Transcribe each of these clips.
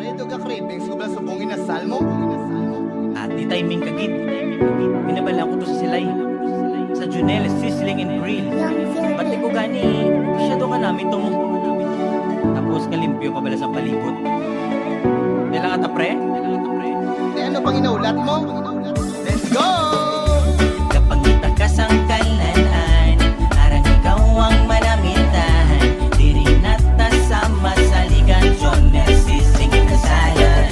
Preto ka cravings ko bala subongin na salmo. At di timing kagid. Pinabala ko to sa silay. Sa Junel Sizzling and Grill. Pati ko gani, masyado ka namin to mo. Tapos kalimpyo pa bala sa palibot. Dila ka ta pre? Di ano pang inaulat mo? Let's go! Kapag itakas ang kalalaan, arang ikaw ang manamitan. Diri nata sama sa ligan, Junel Sizzling and Kasalan.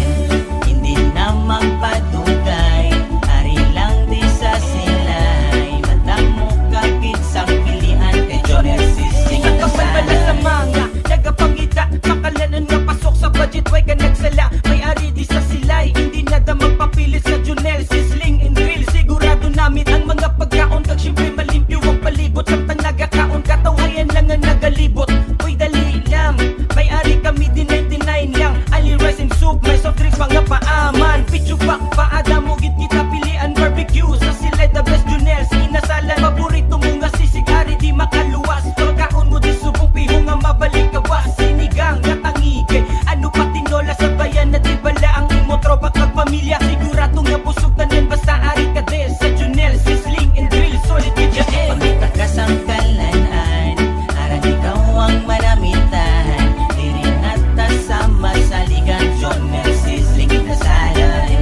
Hindi na magpadugay, ari lang di sa silay. Madamo kapit sa pilihan kay Junel Sizzling and Kasalan. Sa mga nagapangita, makalanan nga pasok sa budget, way ka nagsala. May ari di sa silay, hindi na da magpapilit sa Junel Sizzling and Grill. Sigurado namin ang mga pagkaon, kag syempre malimpyo ang palibot. Samtang nagakaon, katawayan lang ang nagalibot. Uy dali lang, may ari kami di 99 lang. Ali rice and soup, may soft drinks, mga paaman. Pichupak, paada mo git kita pilian barbecue. Sa silay the best Junel, sinasalan. Paborito mo nga sisig, ari di makaluwas. Pagkaon mo di subong pihong nga mabalik kawas. Sinigang nga tangigay, ano pa tinola sa bayan na di bala ang imo tropa kag pamilya. Sigurado nga busog tanan basta ari ka des. Sa Junel Sizzling and Grill, solid ka eh. Pagitakas ang kalanaan, arang ikaw ang manamitan. Diri nata sama sa ligan, Junel Sizzling and Kasalan.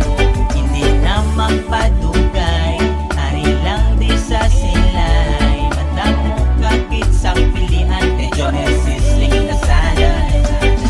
Hindi na magpadugay, ari lang di sa silay. Madamo kapit sa pilihan kay Junel Sizzling and Kasalan.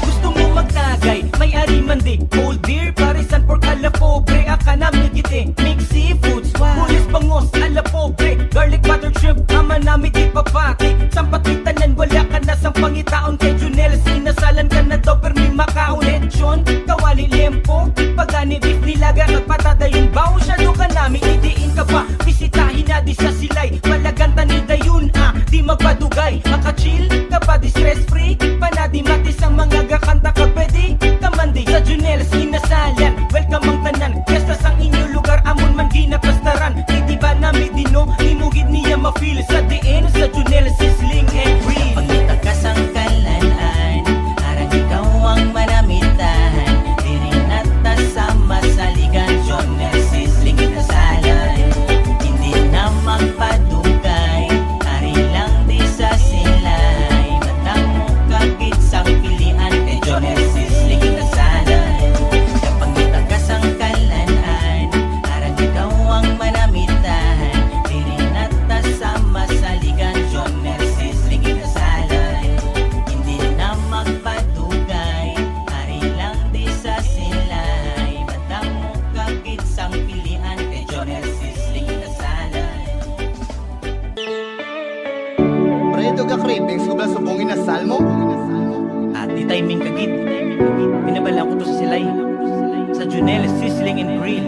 Gusto mo magtagay, may ari man di. Cold beer, parisan pork ala pobre. Akanam ni gite, mix seafoods, pulis bangos ala pobre. Garlic butter shrimp, ama namin di papati. Sampatitanan, wala ka na sang pangitaon kay Junel. Sinasalan ka na daw, permi makaon. Lechon, kawali lempo, pagani beef nilaga, nagpatada yung baon. Shadow ka namin, idiin ka pa. Bisitahin na di sa silay, malaganta ni dayon di magpadugay. Makachill, ka pa di stress free, panadi matis ang mga gakanta ka pwede. Kamandi sa Junel, sinasalan, welcome ang tanan. Fiesta sang inyo lugar, amon man ginapastaran. Di ba namin dino, imugid niya ma-feel. Sa diin, sa Junel Sizzling and Grill. Pagitakas ang kalanaan, arang ikaw ang manamitan. Diri nata sama sa ligan, Junel Sizzling and Kasalan. Hindi na magpadugay, ari lang di sa silay. Madamo kapit sa pilihan kay Junel Sizzling and Kasalan. Kapag itakas ang kalanaan, arang ikaw ang manamitan. Diri nata sama sa ligan, Junel Sizzling and Kasalan. Hindi na magpadugay, ari lang di sa silay. Madamo kapit sa pilihan kay Junel Sizzling and Kasalan. Preto ka cravings ko bala subongin na salmo. At di timing kagid. Pinabala ko to sa silay. Sa Junel Sizzling and Grill.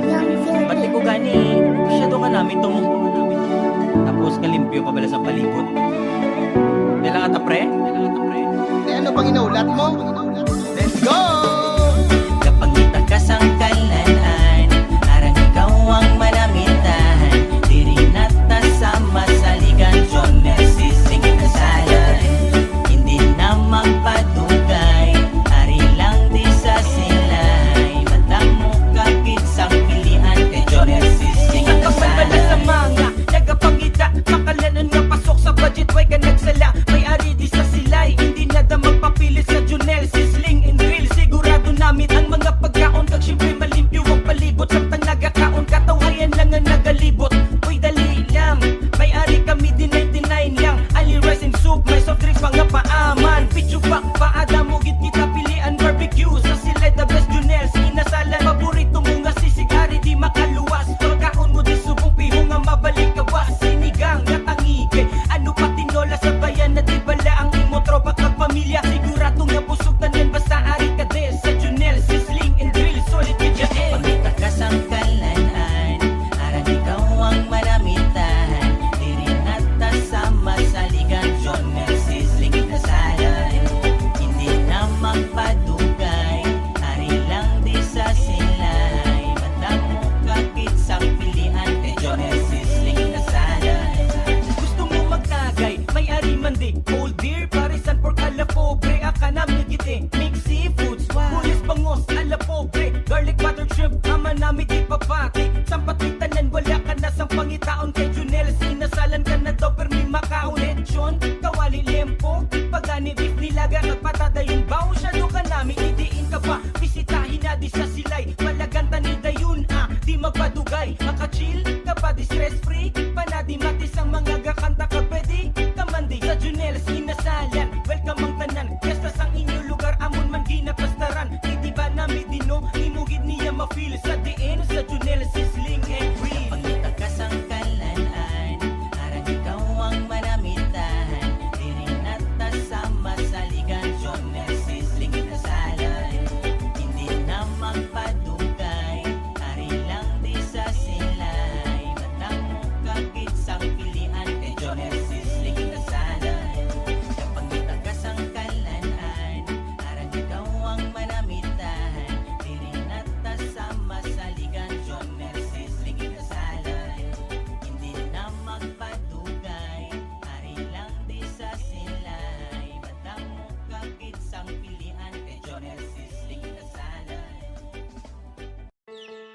Pati ko gani, masyado ka namin to mo. Tapos kalimpyo pa bala sa palibot. Dila ka ta pre? Di ano pang inaulat mo? Let's go! Kapag itakas ang kalanaan, arang ikaw ang manamitan. Diri nata sama sa ligan, Junel Sizzling and Kasalan. Hindi na magpadugay, ari lang di sa silay. Madamo kapit sa pilihan kay Junel Sizzling and Kasalan. Sa mga nagapangita, makalanan nga pasok sa budget, way ka nagsala. May ari di sa silay, hindi na da magpapilit sa Junel Sizzling and Grill. Sigurado namin ang mga pagkaon, kag syempre malimpyo ang palibot. Samtang nagakaon, katawayan lang ang nagalibot. Uy dali lang, may ari kami di 99 lang. Ali rice and soup, may soft drinks, mga paaman. Pichupak, paada mo git kita pilian barbecue. Sa silay the best Junel, sinasalan. Paborito mo nga sisig, ari di makaluwas. Pagkaon mo di subong pihong nga mabalik kawas. Sinigang nga tangigay, ano pa tinola sa bayan na di bala ang imo tropa kag pamilya. Sigurado nga busog tanan basta ari ka des. Sa Junel Sizzling and Grill, solid ka eh. Pagitakas ang kalanaan, arang ikaw ang manamitan. Diri nata sama sa ligan, Junel Sizzling and Kasalan. Hindi na magpadugay, ari lang di sa silay. Madamo kapit sa pilihan kay Junel Sizzling and Kasalan. Gusto mo magtagay, may ari man di. Cold beer, parisan pork ala pobre. Akanam ni gite, mati Sampat tanan wala ka na sang pangitaon Kay Junel sinasalan ka na daw permi makaon John kawali lempo Pagani beef nilaga at patada yung baw Siya do ka nami idiin ka pa Bisitahin na di sa silay Malaganta ni Dayun di magpadugay Makachill